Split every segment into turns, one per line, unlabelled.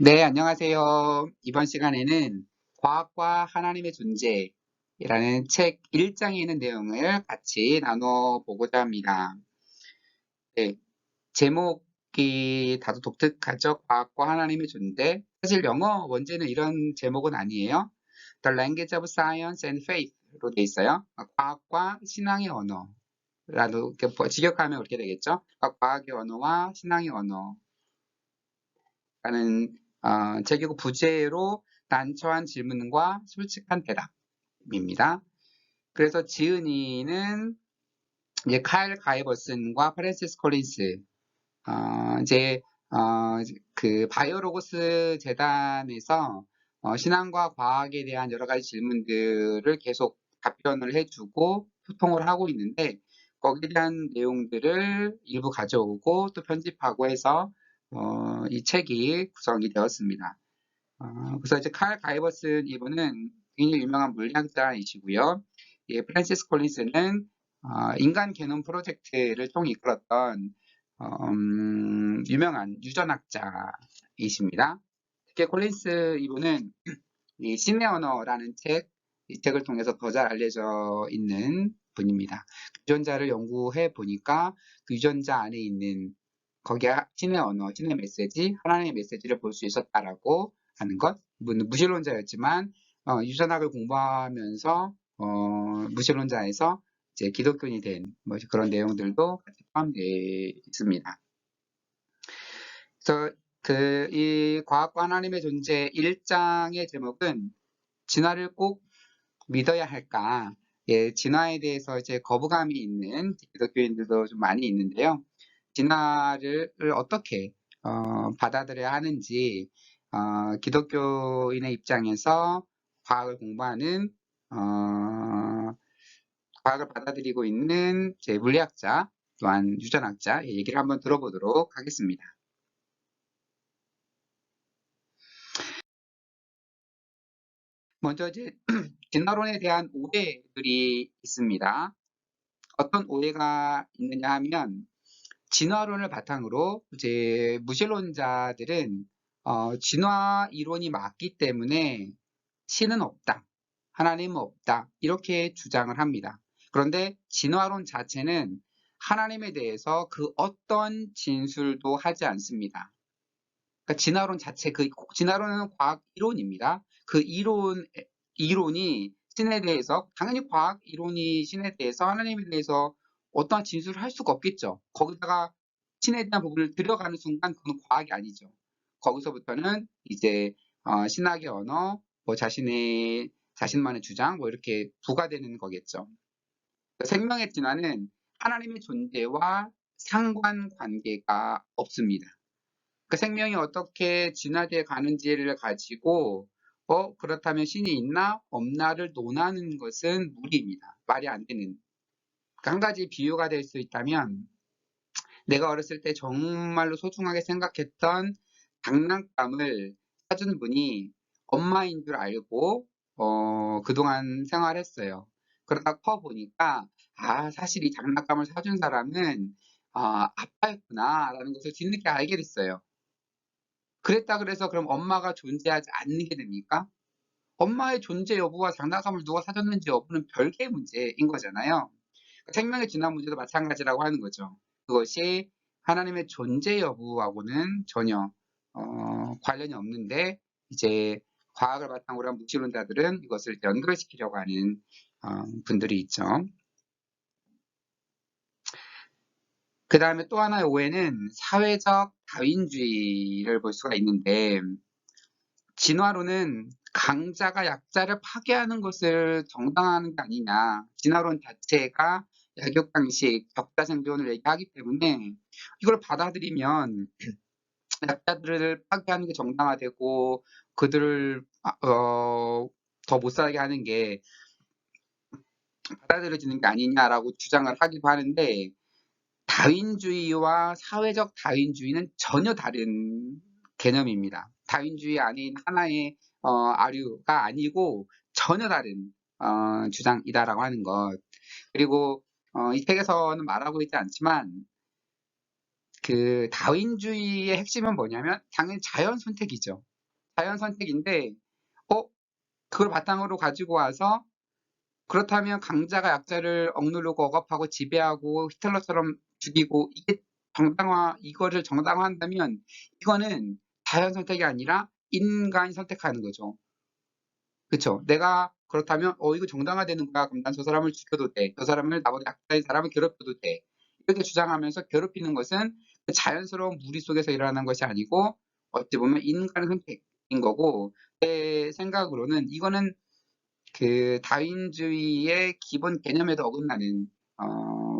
네, 안녕하세요. 이번 시간에는 과학과 하나님의 존재라는 책 1장에 있는 내용을 같이 나눠보고자 합니다. 네, 제목이 다소 독특하죠? 과학과 하나님의 존재. 사실 영어 원제는 이런 제목은 아니에요. The Language of Science and Faith로 돼 있어요. 과학과 신앙의 언어라도 이렇게 직역하면 그렇게 되겠죠? 과학의 언어와 신앙의 언어. 라는 책이고 부제로 난처한 질문과 솔직한 대답입니다. 그래서 지은이는 이제 카일 가이버슨과 프랜시스 콜린스 이제 그 바이오로고스 재단에서 신앙과 과학에 대한 여러 가지 질문들을 계속 답변을 해주고 소통을 하고 있는데 거기에 대한 내용들을 일부 가져오고 또 편집하고 해서 이 책이 구성이 되었습니다. 그래서 이제 칼 가이버슨 이분은 굉장히 유명한 물리학자이시고요. 예, 프랜시스 콜린스는 인간 게놈 프로젝트를 총 이끌었던 유명한 유전학자이십니다. 특히 콜린스 이분은 이 신의 언어라는 이 책을 통해서 더 잘 알려져 있는 분입니다. 유전자를 연구해 보니까 그 유전자 안에 있는 거기에 신의 언어, 신의 메시지, 하나님의 메시지를 볼 수 있었다라고 하는 것. 이분은 무신론자였지만 유전학을 공부하면서 무신론자에서 이제 기독교인이 된 그런 내용들도 같이 포함되어 있습니다. 그래서 이 과학과 하나님의 존재 1장의 제목은 진화를 꼭 믿어야 할까? 예, 진화에 대해서 이제 거부감이 있는 기독교인들도 좀 많이 있는데요. 진화를 어떻게 받아들여야 하는지 기독교인의 입장에서 과학을 공부하는 과학을 받아들이고 있는 제 물리학자 또한 유전학자 얘기를 한번 들어보도록 하겠습니다. 먼저 이제 진화론에 대한 오해들이 있습니다. 어떤 오해가 있느냐 하면 진화론을 바탕으로 이제 무신론자들은 진화 이론이 맞기 때문에 신은 없다, 하나님은 없다 이렇게 주장을 합니다. 그런데 진화론 자체는 하나님에 대해서 그 어떤 진술도 하지 않습니다. 그러니까 진화론 자체 진화론은 과학 이론입니다. 그 이론이 신에 대해서 당연히 과학 이론이 신에 대해서 하나님에 대해서 어떠한 진술을 할 수가 없겠죠. 거기다가 신에 대한 부분을 들어가는 순간 그건 과학이 아니죠. 거기서부터는 이제 신학의 언어, 자신만의 주장 이렇게 부과되는 거겠죠. 생명의 진화는 하나님의 존재와 상관관계가 없습니다. 그 생명이 어떻게 진화되어 가는지를 가지고 그렇다면 신이 있나 없나를 논하는 것은 무리입니다. 말이 안 되는. 한 가지 비유가 될 수 있다면 내가 어렸을 때 정말로 소중하게 생각했던 장난감을 사준 분이 엄마인 줄 알고 그동안 생활했어요. 그러다 커 보니까 사실 이 장난감을 사준 사람은 아빠였구나라는 것을 뒤늦게 알게 됐어요. 그랬다 그래서 그럼 엄마가 존재하지 않는 게 됩니까? 엄마의 존재 여부와 장난감을 누가 사줬는지 여부는 별개의 문제인 거잖아요. 생명의 진화 문제도 마찬가지라고 하는 거죠. 그것이 하나님의 존재 여부하고는 전혀 관련이 없는데 이제 과학을 바탕으로 한 무신론자들은 이것을 연결시키려고 하는 분들이 있죠. 그 다음에 또 하나의 오해는 사회적 다윈주의를 볼 수가 있는데 진화론은 강자가 약자를 파괴하는 것을 정당화하는 게 아니냐. 진화론 자체가 약육강식, 적자생존을 얘기하기 때문에 이걸 받아들이면 약자들을 파괴하는 게 정당화되고 그들을 더 못살게 하는 게 받아들여지는 게 아니냐라고 주장을 하기도 하는데 다윈주의와 사회적 다윈주의는 전혀 다른 개념입니다. 다윈주의 안에 있는 하나의 아류가 아니고 전혀 다른 주장이다라고 하는 것. 그리고 이 책에서는 말하고 있지 않지만 그 다윈주의의 핵심은 뭐냐면 당연히 자연 선택이죠. 자연 선택인데 그걸 바탕으로 가지고 와서 그렇다면 강자가 약자를 억누르고 억압하고 지배하고 히틀러처럼 죽이고 이거를 정당화한다면 이거는 자연 선택이 아니라 인간이 선택하는 거죠. 그쵸? 내가 그렇다면 이거 정당화되는 거야. 그럼 난 저 사람을 죽여도 돼. 저 사람을 나보다 약자인 사람을 괴롭혀도 돼. 이렇게 주장하면서 괴롭히는 것은 그 자연스러운 무리 속에서 일어나는 것이 아니고 어찌 보면 인간의 선택인 거고 제 생각으로는 이거는 그 다윈주의의 기본 개념에도 어긋나는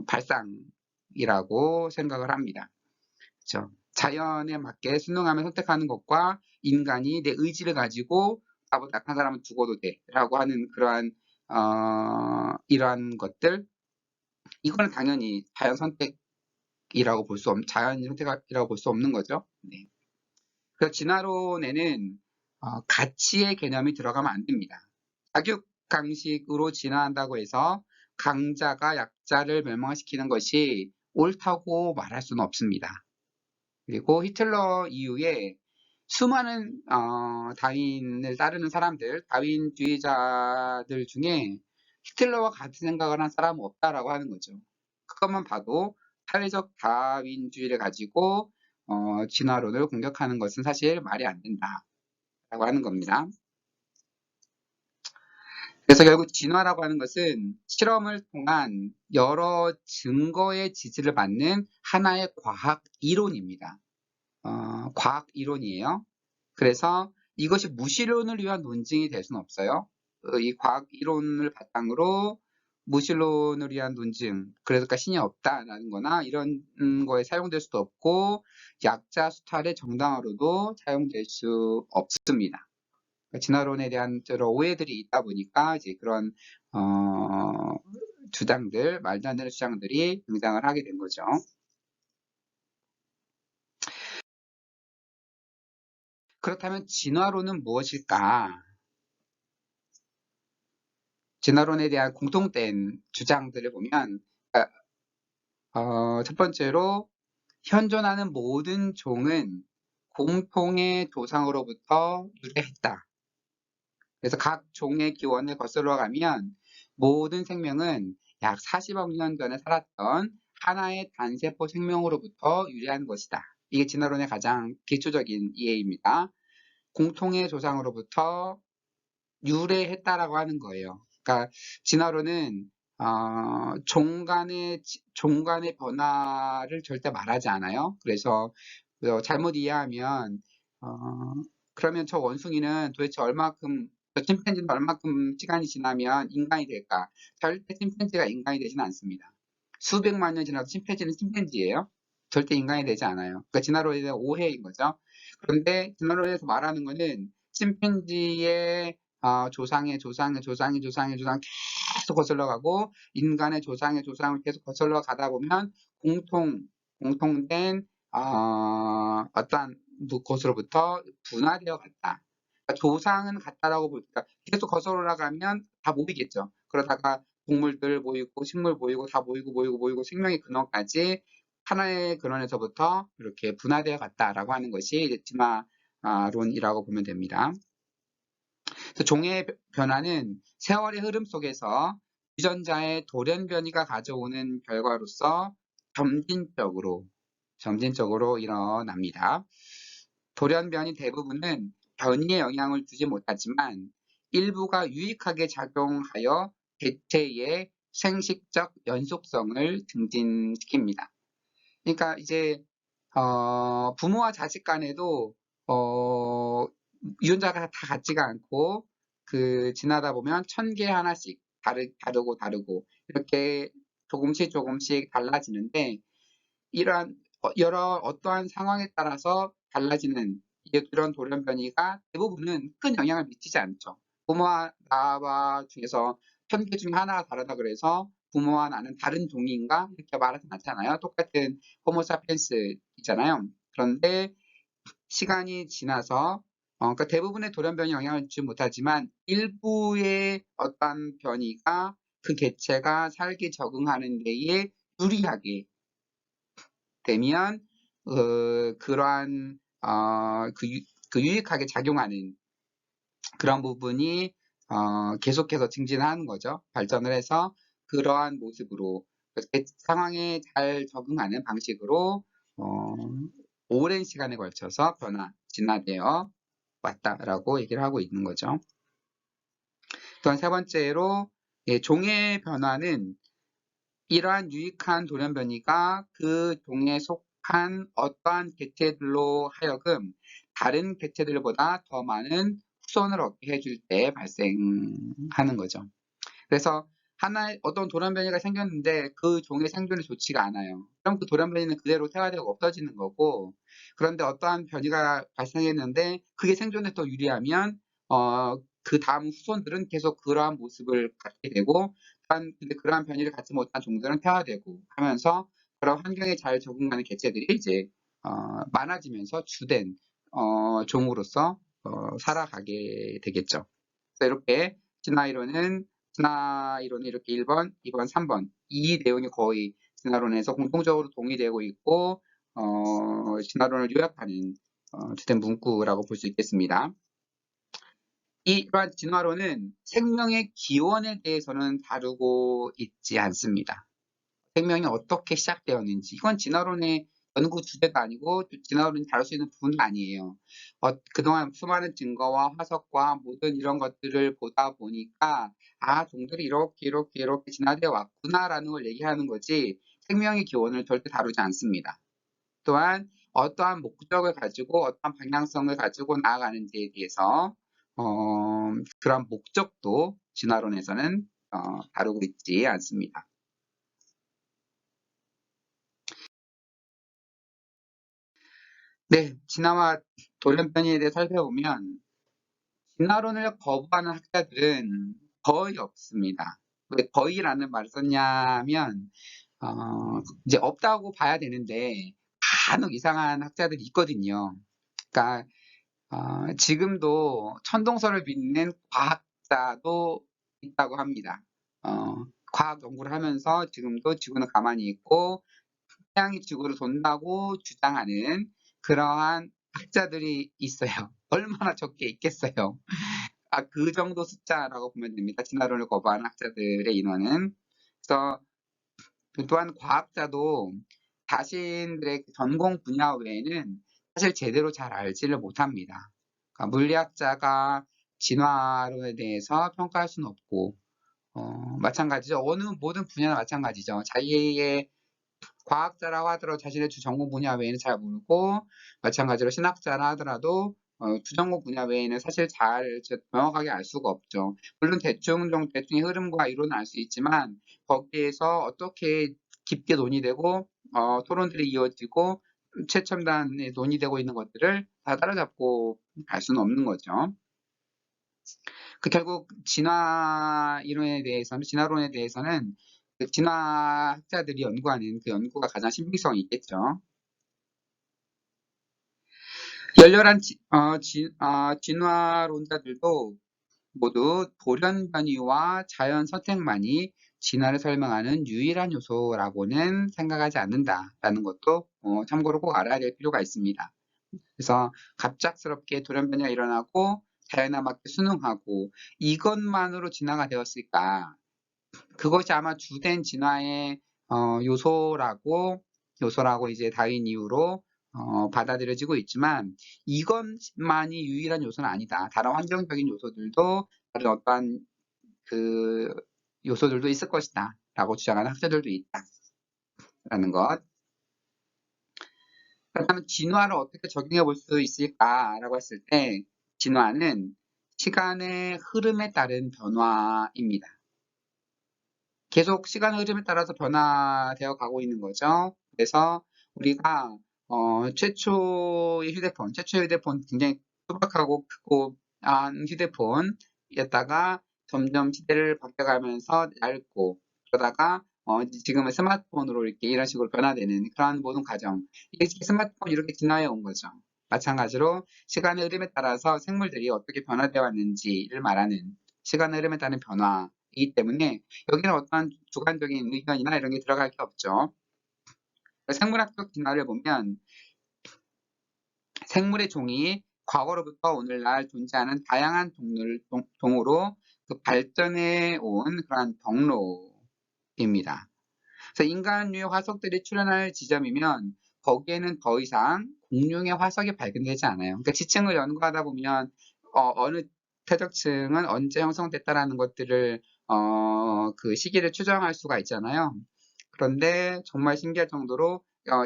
발상이라고 생각을 합니다. 그렇죠? 자연에 맞게 순응하며 선택하는 것과 인간이 내 의지를 가지고 나보다 약한 사람은 죽어도 돼라고 하는 그러한 이러한 것들 이거는 당연히 자연 선택이라고 자연 선택이라고 볼 수 없는 거죠. 네. 그래서 진화론에는 가치의 개념이 들어가면 안 됩니다. 사육강식으로 진화한다고 해서 강자가 약자를 멸망시키는 것이 옳다고 말할 수는 없습니다. 그리고 히틀러 이후에 수많은 다윈을 따르는 사람들, 다윈주의자들 중에 히틀러와 같은 생각을 한 사람은 없다라고 하는 거죠. 그것만 봐도 사회적 다윈주의를 가지고 진화론을 공격하는 것은 사실 말이 안 된다라고 하는 겁니다. 그래서 결국 진화라고 하는 것은 실험을 통한 여러 증거의 지지를 받는 하나의 과학 이론입니다. 과학 이론이에요. 그래서 이것이 무신론을 위한 논증이 될 수는 없어요. 이 과학 이론을 바탕으로 무신론을 위한 논증, 그러니까 신이 없다라는 거나 이런 거에 사용될 수도 없고 약자 수탈의 정당화로도 사용될 수 없습니다. 진화론에 대한 여러 오해들이 있다 보니까 이제 그런 주장들, 말도 안 되는 주장들이 등장을 하게 된 거죠. 그렇다면 진화론은 무엇일까? 진화론에 대한 공통된 주장들을 보면 첫 번째로 현존하는 모든 종은 공통의 조상으로부터 유래했다. 그래서 각 종의 기원을 거슬러 가면 모든 생명은 약 40억 년 전에 살았던 하나의 단세포 생명으로부터 유래한 것이다. 이게 진화론의 가장 기초적인 이해입니다. 공통의 조상으로부터 유래했다라고 하는 거예요. 그러니까 진화론은 종간의 변화를 절대 말하지 않아요. 그래서 잘못 이해하면 그러면 저 원숭이는 도대체 저 침팬지는 얼마큼 시간이 지나면 인간이 될까? 절대 침팬지가 인간이 되지는 않습니다. 수백만 년 지나도 침팬지는 침팬지예요. 절대 인간이 되지 않아요. 그러니까 진화론에 대한 오해인 거죠. 그런데 진화론에서 말하는 거는 침팬지의 조상의 조상 계속 거슬러 가고 인간의 조상의 조상을 계속 거슬러 가다 보면 공통된 어떠한 곳으로부터 분화되어 갔다. 그러니까 조상은 같다라고 보니까 계속 거슬러 올라가면 다 모이겠죠. 그러다가 동물들 모이고 식물 모이고 다 모이고 생명의 근원까지 하나의 근원에서부터 이렇게 분화되어 갔다라고 하는 것이 진화론이라고 보면 됩니다. 종의 변화는 세월의 흐름 속에서 유전자의 돌연변이가 가져오는 결과로서 점진적으로 일어납니다. 돌연변이 대부분은 변이에 영향을 주지 못하지만 일부가 유익하게 작용하여 개체의 생식적 연속성을 증진시킵니다. 그러니까 이제 부모와 자식 간에도 유전자가 다 같지가 않고 지나다 보면 1000개 하나씩 다르고 이렇게 조금씩 달라지는데 이러한 어떠한 상황에 따라서 달라지는 이런 돌연변이가 대부분은 큰 영향을 미치지 않죠. 부모와 나와 중에서 1000개 중에 하나가 다르다 그래서 부모와 나는 다른 종인가 이렇게 말하지 않잖아요. 똑같은 호모사피엔스 있잖아요. 그런데 시간이 지나서 그러니까 대부분의 돌연변이 영향을 주지 못하지만 일부의 어떤 변이가 그 개체가 살기 적응하는 데에 유리하게 되면 그러한 유익하게 작용하는 그런 부분이 계속해서 증진하는 거죠. 발전을 해서 그러한 모습으로 상황에 잘 적응하는 방식으로 오랜 시간에 걸쳐서 진화되어 왔다라고 얘기를 하고 있는 거죠. 또한 세 번째로 종의 변화는 이러한 유익한 돌연변이가 그 종에 속한 어떠한 개체들로 하여금 다른 개체들보다 더 많은 후손을 얻게 해줄 때 발생하는 거죠. 그래서 어떤 돌연변이가 생겼는데 그 종의 생존이 좋지가 않아요. 그럼 그 돌연변이는 그대로 태화되고 없어지는 거고, 그런데 어떠한 변이가 발생했는데 그게 생존에 더 유리하면 그 다음 후손들은 계속 그러한 모습을 갖게 되고, 근데 그러한 변이를 갖지 못한 종들은 태화되고 하면서 그런 환경에 잘 적응하는 개체들이 이제 많아지면서 주된 종으로서 살아가게 되겠죠. 그래서 이렇게 진화 이론은 이렇게 1번, 2번, 3번 이 내용이 거의 진화론에서 공통적으로 동의되고 있고 진화론을 요약하는 주된 문구라고 볼 수 있겠습니다. 이러한 진화론은 생명의 기원에 대해서는 다루고 있지 않습니다. 생명이 어떻게 시작되었는지 이건 진화론의 연구 주제가 아니고 진화론이 다룰 수 있는 부분도 아니에요. 그동안 수많은 증거와 화석과 모든 이런 것들을 보다 보니까 종들이 이렇게 진화되어 왔구나라는 걸 얘기하는 거지 생명의 기원을 절대 다루지 않습니다. 또한 어떠한 목적을 가지고 어떠한 방향성을 가지고 나아가는지에 대해서 그런 목적도 진화론에서는 다루고 있지 않습니다. 네, 진화와 돌연변이에 대해 살펴보면 진화론을 거부하는 학자들은 거의 없습니다. 왜 거의라는 말을 썼냐면 이제 없다고 봐야 되는데 간혹 이상한 학자들이 있거든요. 그러니까 지금도 천동설을 믿는 과학자도 있다고 합니다. 과학 연구를 하면서 지금도 지구는 가만히 있고 태양이 지구를 돈다고 주장하는 그러한 학자들이 있어요. 얼마나 적게 있겠어요. 그 정도 숫자라고 보면 됩니다. 진화론을 거부하는 학자들의 인원은. 그래서 또한 과학자도 자신들의 전공 분야 외에는 사실 제대로 잘 알지를 못합니다. 그러니까 물리학자가 진화론에 대해서 평가할 수는 없고, 마찬가지죠. 모든 분야나 마찬가지죠. 자기의 과학자라고 하더라도 자신의 주 전공 분야 외에는 잘 모르고, 마찬가지로 신학자라 하더라도 주전공 분야 외에는 사실 명확하게 알 수가 없죠. 물론 대충의 흐름과 이론은 알 수 있지만 거기에서 어떻게 깊게 논의되고 토론들이 이어지고 최첨단에 논의되고 있는 것들을 다 따라잡고 갈 수는 없는 거죠. 결국 진화론에 대해서는 그 진화학자들이 연구하는 그 연구가 가장 신빙성이 있겠죠. 열렬한 진화론자들도 모두 돌연변이와 자연 선택만이 진화를 설명하는 유일한 요소라고는 생각하지 않는다라는 것도 참고로 꼭 알아야 될 필요가 있습니다. 그래서 갑작스럽게 돌연변이가 일어나고 자연에 맞게 순응하고 이것만으로 진화가 되었을까? 그것이 아마 주된 진화의 요소라고 이제 다윈 이후로 받아들여지고 있지만 이것만이 유일한 요소는 아니다. 다른 환경적인 요소들도 다른 어떠한 그 요소들도 있을 것이다. 라고 주장하는 학자들도 있다라는 것. 그렇다면 진화를 어떻게 적용해 볼 수 있을까라고 했을 때 진화는 시간의 흐름에 따른 변화입니다. 계속 시간의 흐름에 따라서 변화되어 가고 있는 거죠. 그래서 우리가 최초의 휴대폰 굉장히 소박하고 크고 휴대폰이었다가 점점 시대를 바뀌어가면서 얇고 그러다가 지금은 스마트폰으로 이런 식으로 변화되는 그런 모든 과정. 이게 스마트폰이 이렇게 진화해 온 거죠. 마찬가지로 시간의 흐름에 따라서 생물들이 어떻게 변화되어 왔는지를 말하는 시간의 흐름에 따른 변화이기 때문에 여기는 어떠한 주관적인 의견이나 이런 게 들어갈 게 없죠. 생물학적 진화를 보면 생물의 종이 과거로부터 오늘날 존재하는 다양한 동으로 그 발전해 온 그러한 경로입니다. 그래서 인간류의 화석들이 출현할 지점이면 거기에는 더 이상 공룡의 화석이 발견되지 않아요. 그러니까 지층을 연구하다 보면 어느 태적층은 언제 형성됐다라는 것들을 그 시기를 추정할 수가 있잖아요. 그런데 정말 신기할 정도로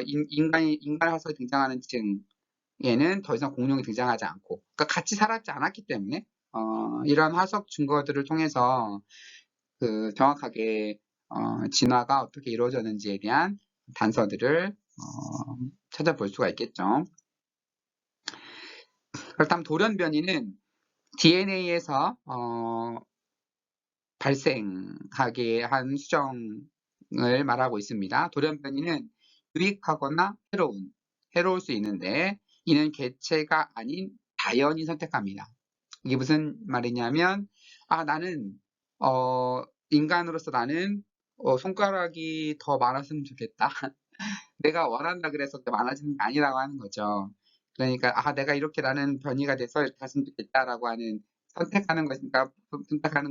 인간 화석이 등장하는 층에는 더 이상 공룡이 등장하지 않고, 그러니까 같이 살았지 않았기 때문에 이러한 화석 증거들을 통해서 그 정확하게 진화가 어떻게 이루어졌는지에 대한 단서들을 찾아볼 수가 있겠죠. 그렇다면 돌연변이는 DNA에서 발생하게 한 수정을 말하고 있습니다. 돌연변이는 유익하거나 해로울 수 있는데 이는 개체가 아닌 자연이 선택합니다. 이게 무슨 말이냐면 나는 인간으로서 나는 손가락이 더 많았으면 좋겠다. 내가 원한다 그래서 많아지는 게 아니라고 하는 거죠. 그러니까 내가 이렇게 나는 변이가 돼서 이렇게 했으면 좋겠다라고 하는 선택하는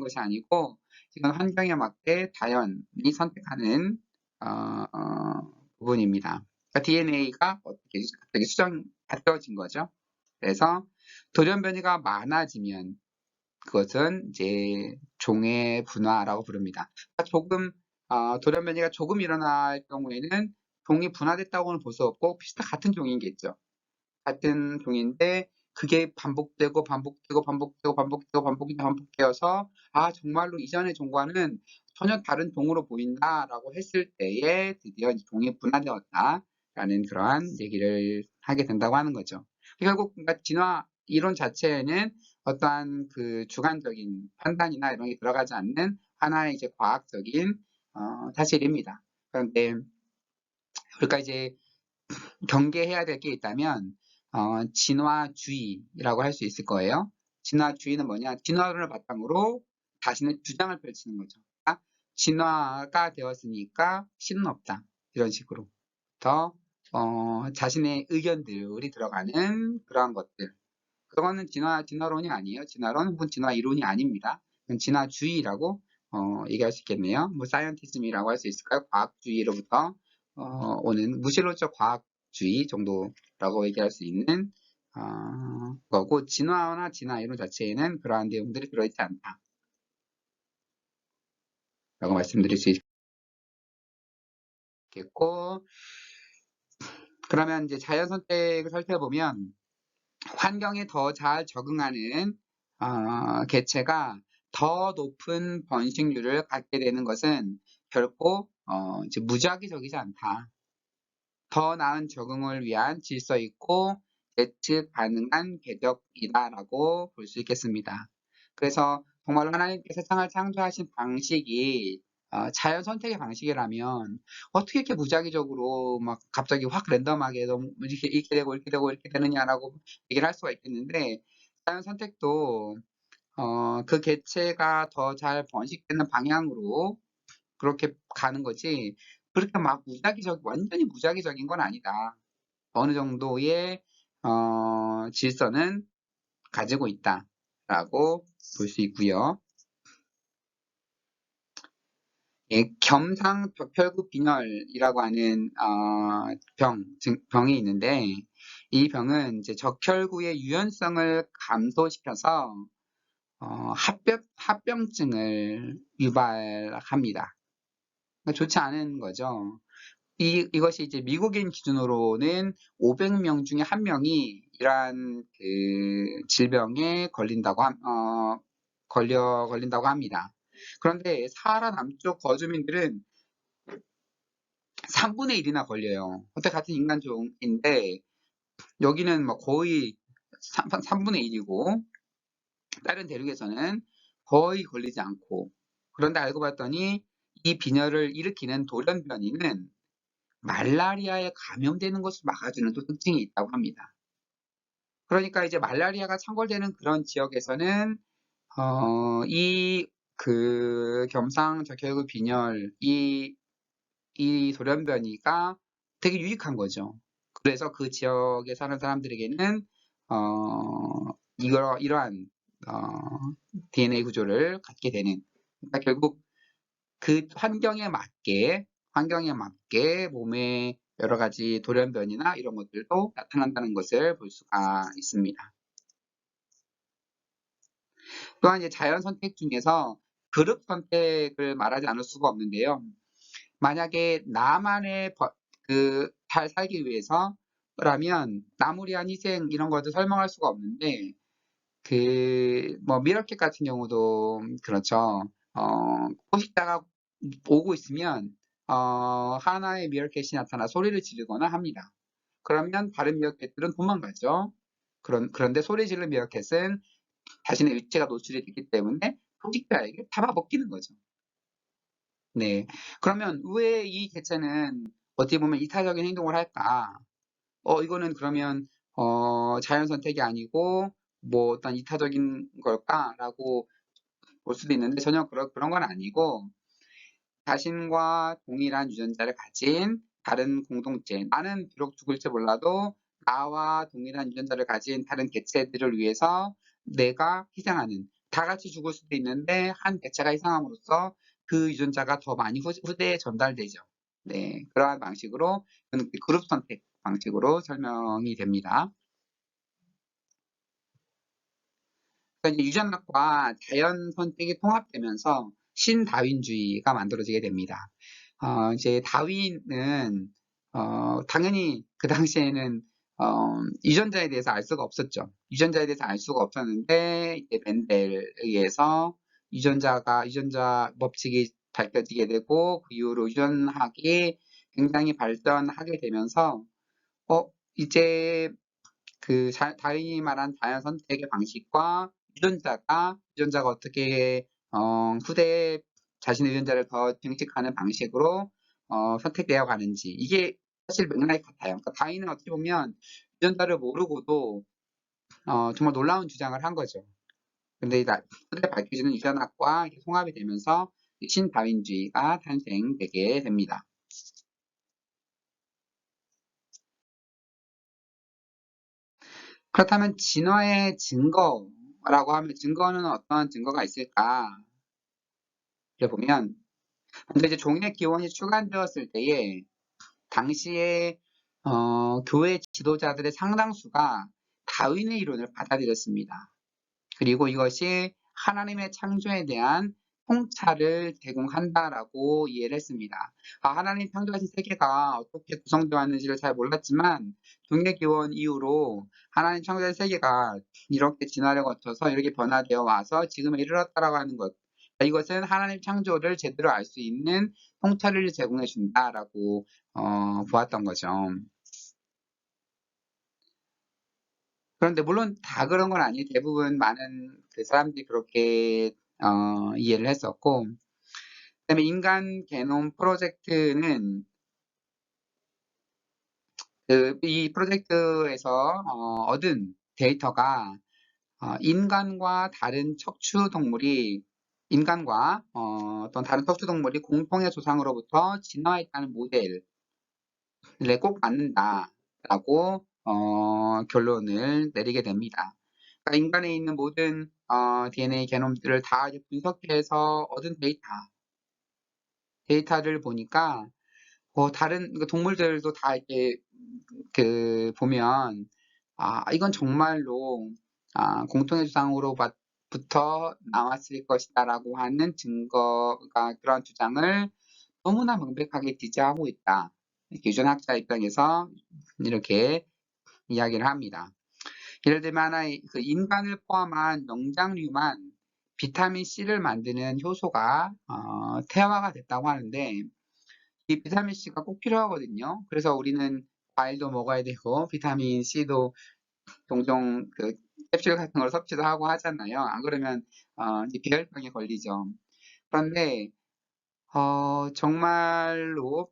것이 아니고 지금 환경에 맞게 자연이 선택하는 어, 부분입니다. 그러니까 DNA가 어떻게 갑자기 바뀌어진 거죠. 그래서 돌연변이가 많아지면 그것은 이제 종의 분화라고 부릅니다. 돌연변이가 조금 일어날 경우에는 종이 분화됐다고는 볼 수 없고 같은 종이겠죠. 같은 종인데 그게 반복되어서 정말로 이전의 종과는 전혀 다른 종으로 보인다라고 했을 때에 드디어 종이 분화되었다라는 그러한 얘기를 하게 된다고 하는 거죠. 결국 그러니까 진화 이론 자체에는 어떠한 그 주관적인 판단이나 이런 게 들어가지 않는 하나의 이제 과학적인 사실입니다. 그런데 우리가 이제 경계해야 될 게 있다면 진화주의라고 할 수 있을 거예요. 진화주의는 뭐냐? 진화론을 바탕으로 자신의 주장을 펼치는 거죠. 진화가 되었으니까 신은 없다. 이런 식으로 더 자신의 의견들이 들어가는 그러한 것들. 그거는 진화론이 아니에요. 진화론 혹은 진화 이론이 아닙니다. 그건 진화주의라고 얘기할 수 있겠네요. 뭐 사이언티즘이라고 할 수 있을까요? 과학주의로부터 오는 무신론적 과학주의 정도라고 얘기할 수 있는 거고, 진화나 진화 이론 자체에는 그러한 내용들이 들어있지 않다 라고 말씀드릴 수 있겠고, 그러면 이제 자연 선택을 살펴보면 환경에 더 잘 적응하는 개체가 더 높은 번식률을 갖게 되는 것은 결코 이제 무작위적이지 않다. 더 나은 적응을 위한 질서 있고 예측 가능한 궤적이다라고 볼 수 있겠습니다. 그래서 정말로 하나님께서 세상을 창조하신 방식이 자연 선택의 방식이라면 어떻게 이렇게 무작위적으로 막 갑자기 확 랜덤하게 너무 이렇게 되고 이렇게 되고 이렇게 되느냐라고 얘기를 할 수가 있겠는데, 자연 선택도 그 개체가 더 잘 번식되는 방향으로 그렇게 가는 거지, 그렇게 막 완전히 무작위적인 건 아니다. 어느 정도의 질서는 가지고 있다라고 볼 수 있고요. 예, 겸상벽혈구 빈혈이라고 하는 병이 있는데, 이 병은 이제 적혈구의 유연성을 감소시켜서 합병증을 유발합니다. 그러니까 좋지 않은 거죠. 이것이 이제 미국인 기준으로는 500명 중에 1명이 이러한 그 질병에 걸린다고 합니다. 그런데 사하라 남쪽 거주민들은 3분의 1이나 걸려요. 어때 같은 인간종인데 여기는 뭐 거의 3분의 1이고 다른 대륙에서는 거의 걸리지 않고, 그런데 알고 봤더니 이 빈혈을 일으키는 돌연변이는 말라리아에 감염되는 것을 막아주는 또 특징이 있다고 합니다. 그러니까 이제 말라리아가 창궐되는 그런 지역에서는 이 그 겸상적혈구 빈혈 이 돌연변이가 되게 유익한 거죠. 그래서 그 지역에 사는 사람들에게는 이러한 DNA 구조를 갖게 되는. 그러니까 결국 그 환경에 맞게 몸의 여러 가지 돌연변이나 이런 것들도 나타난다는 것을 볼 수가 있습니다. 또한 이제 자연 선택 중에서 그룹 선택을 말하지 않을 수가 없는데요. 만약에 나만의 잘 살기 위해서라면 나무리한 희생 이런 것도 설명할 수가 없는데 뭐 미러캣 같은 경우도 그렇죠. 포식자가 오고 있으면 하나의 미러캣이 나타나 소리를 지르거나 합니다. 그러면 다른 미러캣들은 도망가죠. 그런데 소리 지르는 미러캣은 자신의 위치가 노출이 되기 때문에 포식자에게 잡아먹히는 거죠. 네. 그러면 왜 이 개체는 어떻게 보면 이타적인 행동을 할까? 이거는 그러면 자연 선택이 아니고 뭐 어떤 이타적인 걸까라고 볼 수도 있는데 전혀 그런 건 아니고 자신과 동일한 유전자를 가진 다른 공동체, 나는 비록 죽을지 몰라도 나와 동일한 유전자를 가진 다른 개체들을 위해서 내가 희생하는, 다 같이 죽을 수도 있는데 한 개체가 희생함으로써 그 유전자가 더 많이 후대에 전달되죠. 네, 그러한 방식으로 그룹 선택 방식으로 설명이 됩니다. 그러니까 이제 유전학과 자연 선택이 통합되면서 신다윈주의가 만들어지게 됩니다. 이제 다윈은 당연히 그 당시에는 유전자에 대해서 알 수가 없었죠. 유전자에 대해서 알 수가 없었는데 이제 멘델에 의해서 유전자 법칙이 밝혀지게 되고 그 이후로 유전학이 굉장히 발전하게 되면서 이제 다윈이 말한 자연 선택의 방식과 유전자가 어떻게 후대에 자신의 유전자를 더 증식하는 방식으로 선택되어 가는지 이게 사실 맥락이 같아요. 그러니까 다윈은 어떻게 보면 유전자를 모르고도 정말 놀라운 주장을 한 거죠. 근데 후대에 밝혀지는 유전학과 통합이 되면서 신다윈주의가 탄생되게 됩니다. 그렇다면 진화의 증거라고 하면 증거는 어떤 증거가 있을까? 를 보면 먼저 이제 종의 기원이 출간되었을 때에 당시에 교회 지도자들의 상당수가 다윈의 이론을 받아들였습니다. 그리고 이것이 하나님의 창조에 대한 통찰을 제공한다라고 이해를 했습니다. 하나님 창조하신 세계가 어떻게 구성되었는지를 잘 몰랐지만 종의 기원 이후로 하나님 창조의 세계가 이렇게 진화를 거쳐서 이렇게 변화되어 와서 지금에 이르렀다라고 하는 것. 이것은 하나님 창조를 제대로 알 수 있는 통찰을 제공해 준다라고 보았던 거죠. 그런데 물론 다 그런 건 아니에요. 대부분 많은 그 사람들이 그렇게 이해를 했었고 그다음에 인간 게놈 프로젝트는 이 프로젝트에서 얻은 데이터가 인간과 다른 척추동물이 인간과 어떤 다른 척추동물이 공통의 조상으로부터 진화했다는 모델에 꼭 맞는다라고 결론을 내리게 됩니다. 그러니까 인간에 있는 모든 DNA 게놈들을 다 이제 분석해서 얻은 데이터를 보니까 다른 그러니까 동물들도 다 이렇게 보면 이건 정말로 공통의 조상으로부터 나왔을 것이다라고 하는 증거가 그런 주장을 너무나 명백하게 지지하고 있다. 이렇게 유전학자 입장에서 이렇게 이야기를 합니다. 예를 들면 하나의 인간을 포함한 영장류만 비타민 C를 만드는 효소가 태화가 됐다고 하는데 이 비타민 C가 꼭 필요하거든요. 그래서 우리는 과일도 먹어야 되고 비타민 C도 종종 캡슐 같은 걸 섭취도 하고 하잖아요. 안 그러면 이제 비혈병에 걸리죠. 그런데 정말로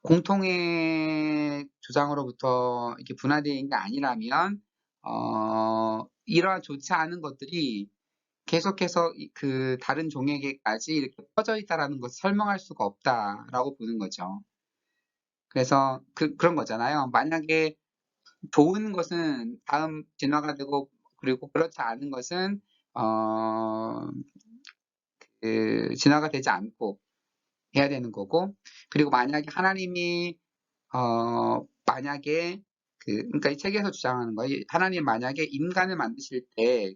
공통의 조상으로부터 이렇게 분화되는 게 아니라면 이러한 좋지 않은 것들이 계속해서 다른 종에게까지 이렇게 퍼져 있다라는 것을 설명할 수가 없다라고 보는 거죠. 그래서 그런 거잖아요. 만약에 좋은 것은 다음 진화가 되고, 그리고 그렇지 않은 것은 진화가 되지 않고 해야 되는 거고, 그리고 만약에 하나님이 만약에 그러니까 이 책에서 주장하는 거예요. 하나님 만약에 인간을 만드실 때,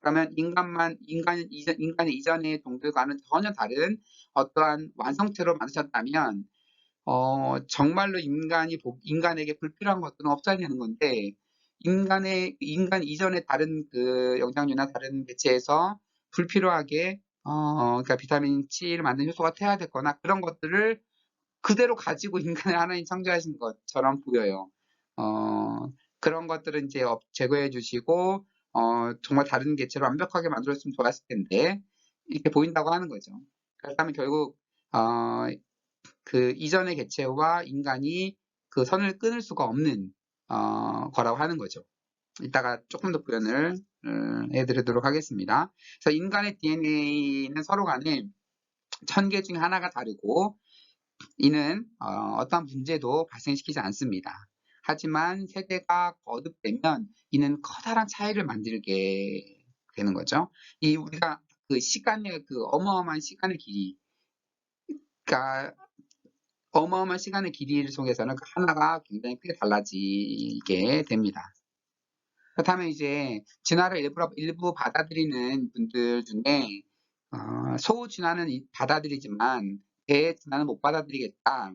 그러면 인간의 이전의 동물과는 전혀 다른 어떠한 완성체로 만드셨다면, 정말로 인간에게 불필요한 것들은 없어야 되는 건데, 인간 이전의 다른 영장류나 다른 개체에서 불필요하게, 그러니까 비타민 C를 만드는 효소가 퇴화됐거나 그런 것들을 그대로 가지고 인간을 하나님 창조하신 것처럼 보여요. 어, 그런 것들은 이제 제거해 주시고, 정말 다른 개체로 완벽하게 만들었으면 좋았을 텐데, 이렇게 보인다고 하는 거죠. 그렇다면 결국, 어, 그 이전의 개체와 인간이 그 선을 끊을 수가 없는, 거라고 하는 거죠. 이따가 조금 더 표현을 해드리도록 하겠습니다. 그래서 인간의 DNA는 서로 간에 1000개 중에 하나가 다르고, 이는 어떠한 문제도 발생시키지 않습니다. 하지만 세대가 거듭되면 이는 커다란 차이를 만들게 되는 거죠. 우리가 어마어마한 시간의 길이, 그러니까 어마어마한 시간의 길이를 속에서는 그 하나가 굉장히 크게 달라지게 됩니다. 그렇다면 이제 진화를 일부 받아들이는 분들 중에 소진화는 받아들이지만 대진화는 못 받아들이겠다,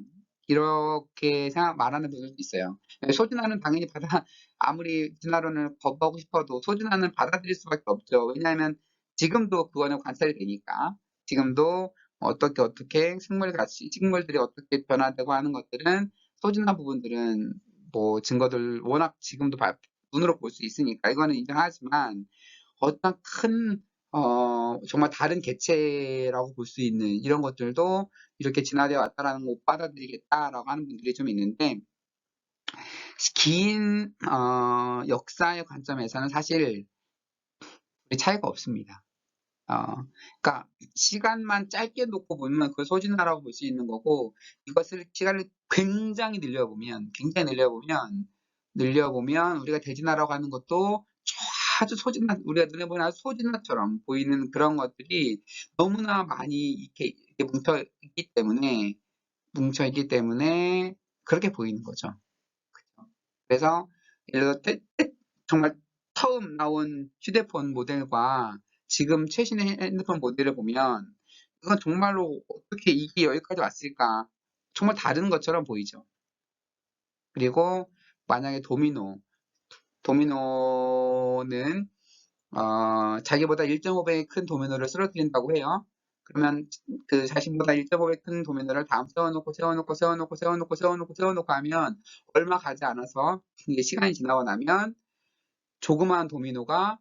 이렇게 말하는 분들도 있어요. 소진화는 당연히 아무리 진화론을 거부하고 싶어도 소진화는 받아들일 수밖에 없죠. 왜냐하면 지금도 그거는 관찰이 되니까. 지금도 어떻게 식물들이 어떻게 변화되고 하는 것들은, 소진화 부분들은 뭐 증거들 워낙 지금도 눈으로 볼 수 있으니까 이거는 인정하지만, 어떤 정말 다른 개체라고 볼 수 있는 이런 것들도 이렇게 진화되어 왔다라는 거 못 받아들이겠다라고 하는 분들이 좀 있는데, 긴 역사의 관점에서는 사실 차이가 없습니다. 그러니까 시간만 짧게 놓고 보면 그걸 소진화라고 볼 수 있는 거고, 이것을 시간을 굉장히 늘려보면 우리가 대진화라고 하는 것도 아주 우리가 눈에 보이는 아주 소진화처럼 보이는 그런 것들이 너무나 많이 이렇게 뭉쳐 있기 때문에 그렇게 보이는 거죠. 그래서 예를 들어 정말 처음 나온 휴대폰 모델과 지금 최신의 핸드폰 모델을 보면, 이건 정말로 어떻게 이게 여기까지 왔을까, 정말 다른 것처럼 보이죠. 그리고 만약에 도미노는 자기보다 1.5배 큰 도미노를 쓰러뜨린다고 해요. 그러면 그 자신보다 1.5배 큰 도미노를 다음 세워놓고 하면 얼마 가지 않아서, 이게 시간이 지나고 나면 조그마한 도미노가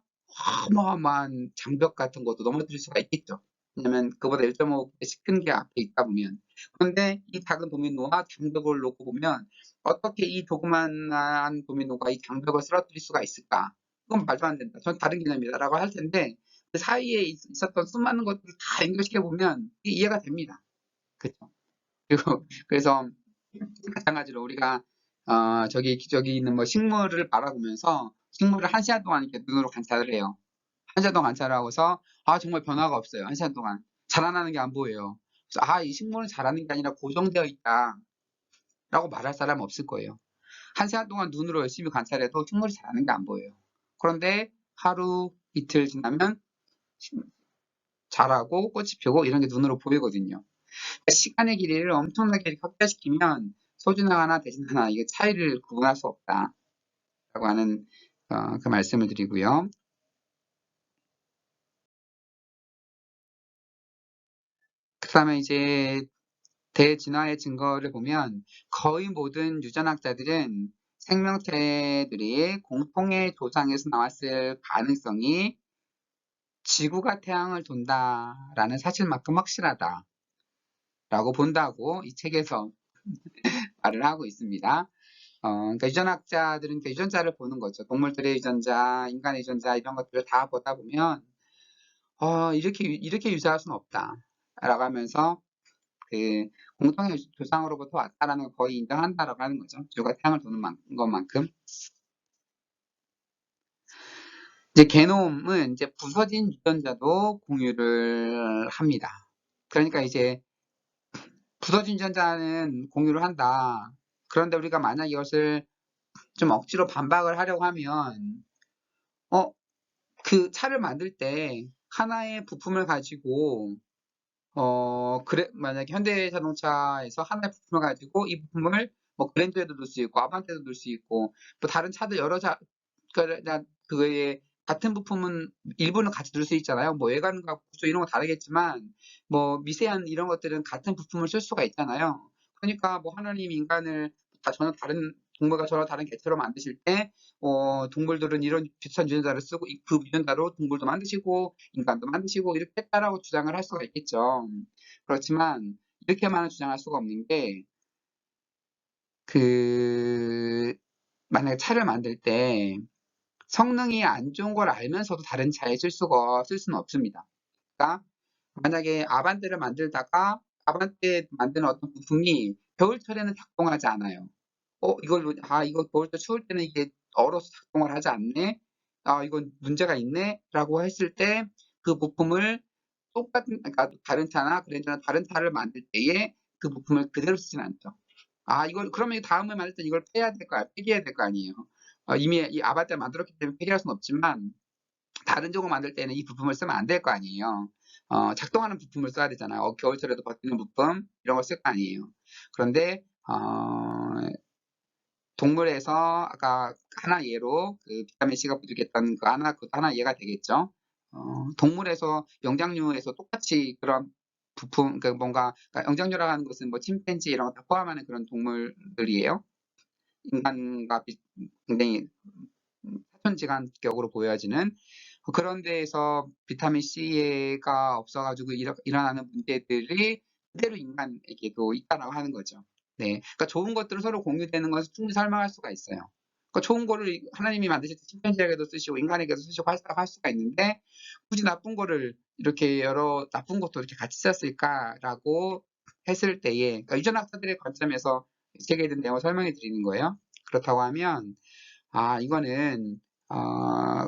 어마어마한 장벽 같은 것도 넘어뜨릴 수가 있겠죠. 왜냐면 그보다 1.5배씩 큰 게 앞에 있다 보면. 그런데 이 작은 도미노와 장벽을 놓고 보면, 어떻게 이 조그만한 도미노가 이 장벽을 쓰러뜨릴 수가 있을까? 그건 말도 안 된다. 전 다른 개념이다라고 할 텐데, 그 사이에 있었던 수많은 것들을 다 연결시켜 보면 이해가 됩니다. 그렇죠? 그리고 그래서 마찬가지로 우리가 저기 있는 뭐 식물을 바라보면서 식물을 1시간 동안 이렇게 눈으로 관찰을 해요. 1시간 동안 관찰하고서 정말 변화가 없어요. 1시간 동안 자라나는 게 안 보여요. 그래서 이 식물은 자라는 게 아니라 고정되어 있다라고 말할 사람은 없을 거예요. 1시간 동안 눈으로 열심히 관찰해도 식물이 자라는 게 안 보여요. 그런데 하루 이틀 지나면 자라고 꽃이 피고 이런 게 눈으로 보이거든요. 시간의 길이를 엄청나게 확대시키면 소진화나 대진화나 이게 차이를 구분할 수 없다라고 하는 그 말씀을 드리고요. 그 다음에 이제 대진화의 증거를 보면, 거의 모든 유전학자들은 생명체들이 공통의 조상에서 나왔을 가능성이 지구가 태양을 돈다라는 사실만큼 확실하다라고 본다고 이 책에서 말을 하고 있습니다. 그러니까 유전학자들은 그 유전자를 보는 거죠. 동물들의 유전자, 인간의 유전자 이런 것들을 다 보다 보면 이렇게 유사할 수는 없다 라고 하면서 그 공통의 조상으로부터 왔다라는 걸 거의 인정한다라고 하는 거죠. 지구가 태양을 도는 것만큼. 이제 게놈은 이제 부서진 유전자도 공유를 합니다. 그러니까 이제 부서진 유전자는 공유를 한다. 그런데 우리가 만약 이것을 좀 억지로 반박을 하려고 하면, 그 차를 만들 때 하나의 부품을 가지고, 그래, 만약에 현대자동차에서 하나의 부품을 가지고 이 부품을 뭐 그랜저에도 넣을 수 있고, 아반떼도 넣을 수 있고, 뭐 다른 차들 여러 그러니까 그거에 같은 부품은 일부는 같이 넣을 수 있잖아요. 뭐 외관과 구조 이런 거 다르겠지만, 뭐 미세한 이런 것들은 같은 부품을 쓸 수가 있잖아요. 그러니까 뭐 하나님 인간을 전혀 다른 동물과 전혀 다른 개체로 만드실 때, 동물들은 이런 비슷한 유전자를 쓰고 그 유전자로 동물도 만드시고 인간도 만드시고 이렇게 했다라고 주장을 할 수가 있겠죠. 그렇지만 이렇게만은 주장할 수가 없는 게, 그 만약에 차를 만들 때 성능이 안 좋은 걸 알면서도 다른 차에 쓸 수는 없습니다. 그러니까 만약에 아반떼를 만들다가 아반떼 만드는 어떤 부품이 겨울철에는 작동하지 않아요. 이거 겨울철 추울 때는 이게 얼어서 작동을 하지 않네. 이건 문제가 있네. 라고 했을 때 그 부품을 그러니까 다른 차나 그랜저나 다른 차를 만들 때에 그 부품을 그대로 쓰진 않죠. 그러면 다음에 만들 때 이걸 폐기해야 될 거 아니에요. 이미 이 아바타를 만들었기 때문에 폐기할 수는 없지만, 다른 종을 만들 때는 이 부품을 쓰면 안 될 거 아니에요. 작동하는 부품을 써야 되잖아요. 겨울철에도 버티는 부품, 이런 걸 쓸 거 아니에요. 그런데, 동물에서 아까 하나 예로 그 비타민 C가 부족했던 그것도 하나 예가 되겠죠. 동물에서 영장류에서 똑같이 그런 부품, 그러니까 영장류라고 하는 것은 뭐 침팬지 이런 거 다 포함하는 그런 동물들이에요. 인간과 굉장히 사촌지간격으로 보여지는 그런 데에서 비타민 C가 없어가지고 일어나는 문제들이 그대로 인간에게도 있다라고 하는 거죠. 네, 그러니까 좋은 것들은 서로 공유되는 것을 충분히 설명할 수가 있어요. 그러니까 좋은 거를 하나님이 만드실 때 침팬지에게도 쓰시고 인간에게도 쓰시고 할 수가 있는데, 굳이 나쁜 것도 이렇게 같이 썼을까라고 했을 때에, 그러니까 유전학자들의 관점에서 세계에 대한 내용을 설명해 드리는 거예요. 그렇다고 하면, 이거는 어,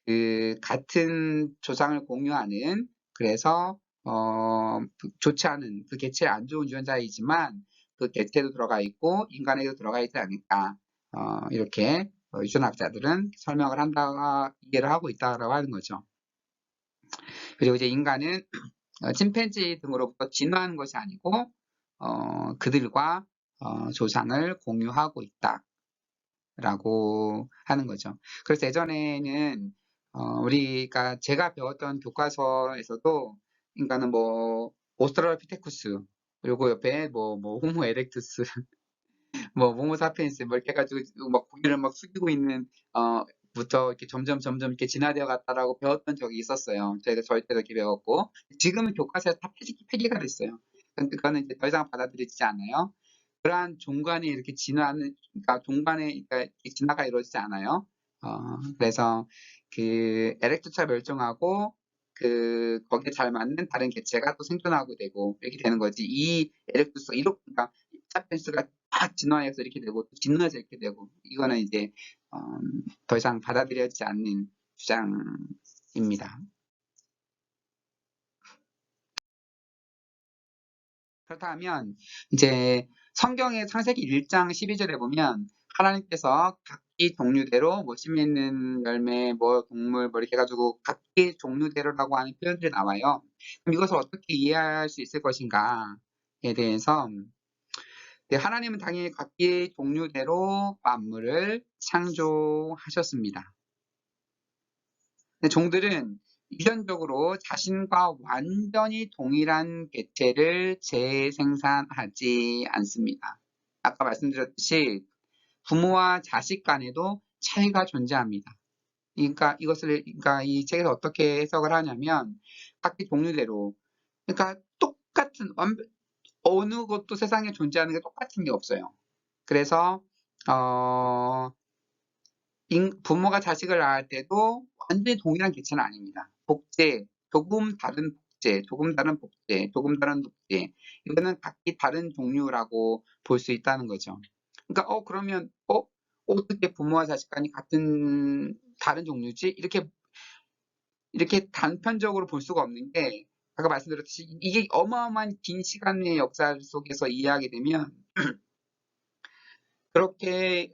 그 같은 조상을 공유하는, 그래서 좋지 않은 그 개체에 안 좋은 유전자이지만 그 개체도 들어가 있고 인간에도 들어가 있지 않을까, 이렇게 유전학자들은 설명을 이해를 하고 있다라고 하는 거죠. 그리고 이제 인간은 침팬지 등으로부터 진화한 것이 아니고 그들과 조상을 공유하고 있다라고 하는 거죠. 그래서 예전에는 제가 배웠던 교과서에서도 인간은 뭐 오스트랄로피테쿠스, 그리고 옆에 뭐 호모 에렉투스, 뭐 호모사피엔스 뭐 이렇게 해가지고 막 고개를 막 숙이고 있는 부터 이렇게 점점 이렇게 진화되어 갔다라고 배웠던 적이 있었어요. 저희 때도 이렇게 배웠고, 지금은 교과서에 다 폐기가 됐어요. 그거는 이제 더 이상 받아들이지 않아요. 그러한 종간에 이렇게 그러니까 종간에 그러니까 진화가 이루어지지 않아요. 그래서 그 에렉투스가 멸종하고 거기에 잘 맞는 다른 개체가 또 생존하고 되고 이렇게 되는 거지. 이 에렉투스 이렇게, 그러니까 사피엔스가 막 진화해서 이렇게 되고 또 진화해서 이렇게 되고, 이거는 이제 어, 더 이상 받아들여지지 않는 주장입니다. 그렇다면 이제 성경의 창세기 1장 12절에 보면 하나님께서 각기 종류대로 뭐 씨 맺는 열매, 뭐 동물, 뭐 이렇게 해가지고 각기 종류대로라고 하는 표현들이 나와요. 그럼 이것을 어떻게 이해할 수 있을 것인가에 대해서, 네, 하나님은 당연히 각기 종류대로 만물을 창조하셨습니다. 근데 종들은 유전적으로 자신과 완전히 동일한 개체를 재생산하지 않습니다. 아까 말씀드렸듯이 부모와 자식 간에도 차이가 존재합니다. 그러니까 이 책에서 어떻게 해석을 하냐면, 각기 종류대로, 그러니까 어느 것도 세상에 존재하는 게 똑같은 게 없어요. 그래서 어, 부모가 자식을 낳을 때도 완전히 동일한 개체는 아닙니다. 조금 다른 복제, 조금 다른 독재. 이거는 각기 다른 종류라고 볼 수 있다는 거죠. 그러니까 그러면 어떻게 부모와 자식 간이 다른 종류지? 이렇게 단편적으로 볼 수가 없는 게, 아까 말씀드렸듯이 이게 어마어마한 긴 시간의 역사 속에서 이해하게 되면 그렇게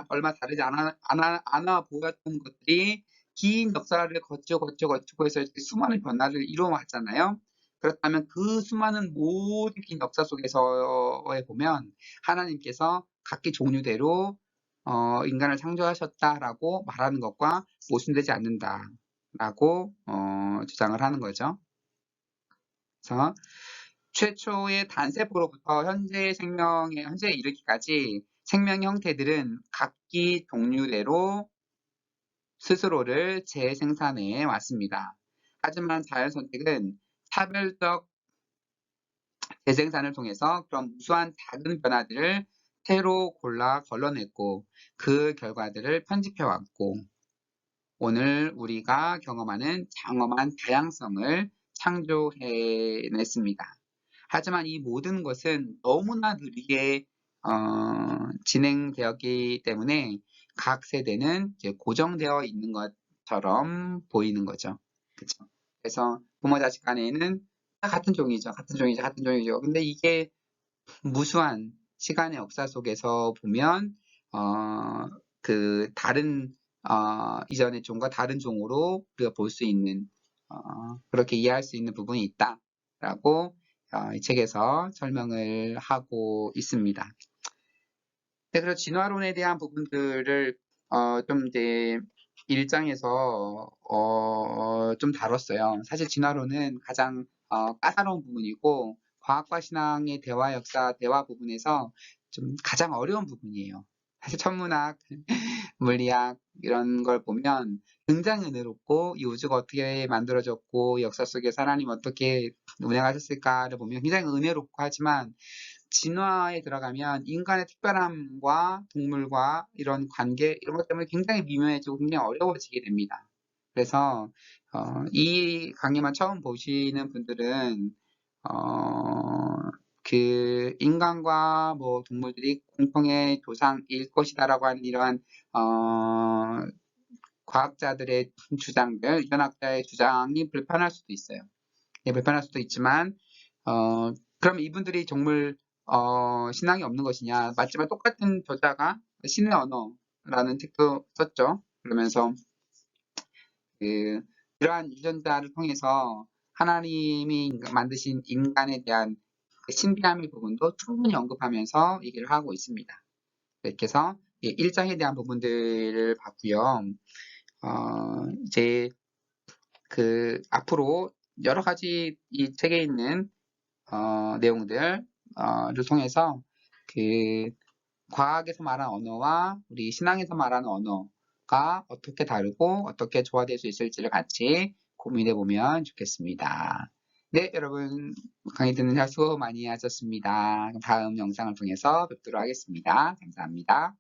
얼마 다르지 않아 보였던 것들이 긴 역사를 거치고 해서 이렇게 수많은 변화를 이루어 왔잖아요. 그렇다면 그 수많은 모든 긴 역사 속에서에 보면 하나님께서 각기 종류대로 인간을 창조하셨다라고 말하는 것과 모순되지 않는다라고 주장을 하는 거죠. 그래서 최초의 단세포로부터 현재에 이르기까지 생명 형태들은 각기 종류대로 스스로를 재생산해 왔습니다. 하지만 자연 선택은 차별적 재생산을 통해서 그런 무수한 작은 변화들을 새로 골라 걸러냈고 그 결과들을 편집해 왔고 오늘 우리가 경험하는 장엄한 다양성을 창조해냈습니다. 하지만 이 모든 것은 너무나 느리게 진행되었기 때문에 각 세대는 이제 고정되어 있는 것처럼 보이는 거죠. 그쵸? 그래서 부모 자식 간에는 다 같은 종이죠. 같은 종이죠. 근데 이게 무수한 시간의 역사 속에서 보면 그 다른 이전의 종과 다른 종으로 우리가 볼 수 있는 그렇게 이해할 수 있는 부분이 있다라고 이 책에서 설명을 하고 있습니다. 네, 그래서 진화론에 대한 부분들을 좀 이제 1장에서 좀 다뤘어요. 사실 진화론은 가장 까다로운 부분이고 과학과 신앙의 대화 역사, 대화 부분에서 좀 가장 어려운 부분이에요. 사실 천문학, 물리학 이런 걸 보면 굉장히 은혜롭고 이 우주가 어떻게 만들어졌고 역사 속에서 하나님 어떻게 운영하셨을까를 보면 굉장히 은혜롭고 하지만 진화에 들어가면 인간의 특별함과 동물과 이런 관계 이런 것 때문에 굉장히 미묘해지고 굉장히 어려워지게 됩니다. 그래서 이 강의만 처음 보시는 분들은 그 인간과 뭐 동물들이 공통의 조상일 것이다라고 하는 이러한 과학자들의 주장들, 유전학자의 주장이 불편할 수도 있어요. 예, 불편할 수도 있지만 그럼 이분들이 정말 신앙이 없는 것이냐? 맞지만 똑같은 저자가 신의 언어라는 책도 썼죠. 그러면서 이러한 유전자를 통해서 하나님이 만드신 인간에 대한 그 신비함의 부분도 충분히 언급하면서 얘기를 하고 있습니다. 이렇게 해서 1장에 대한 부분들을 봤고요. 이제 앞으로 여러 가지 이 책에 있는 내용들을 통해서 그 과학에서 말하는 언어와 우리 신앙에서 말하는 언어가 어떻게 다르고 어떻게 조화될 수 있을지를 같이 고민해 보면 좋겠습니다. 네, 여러분 강의 듣는 잘 수고 많이 하셨습니다. 다음 영상을 통해서 뵙도록 하겠습니다. 감사합니다.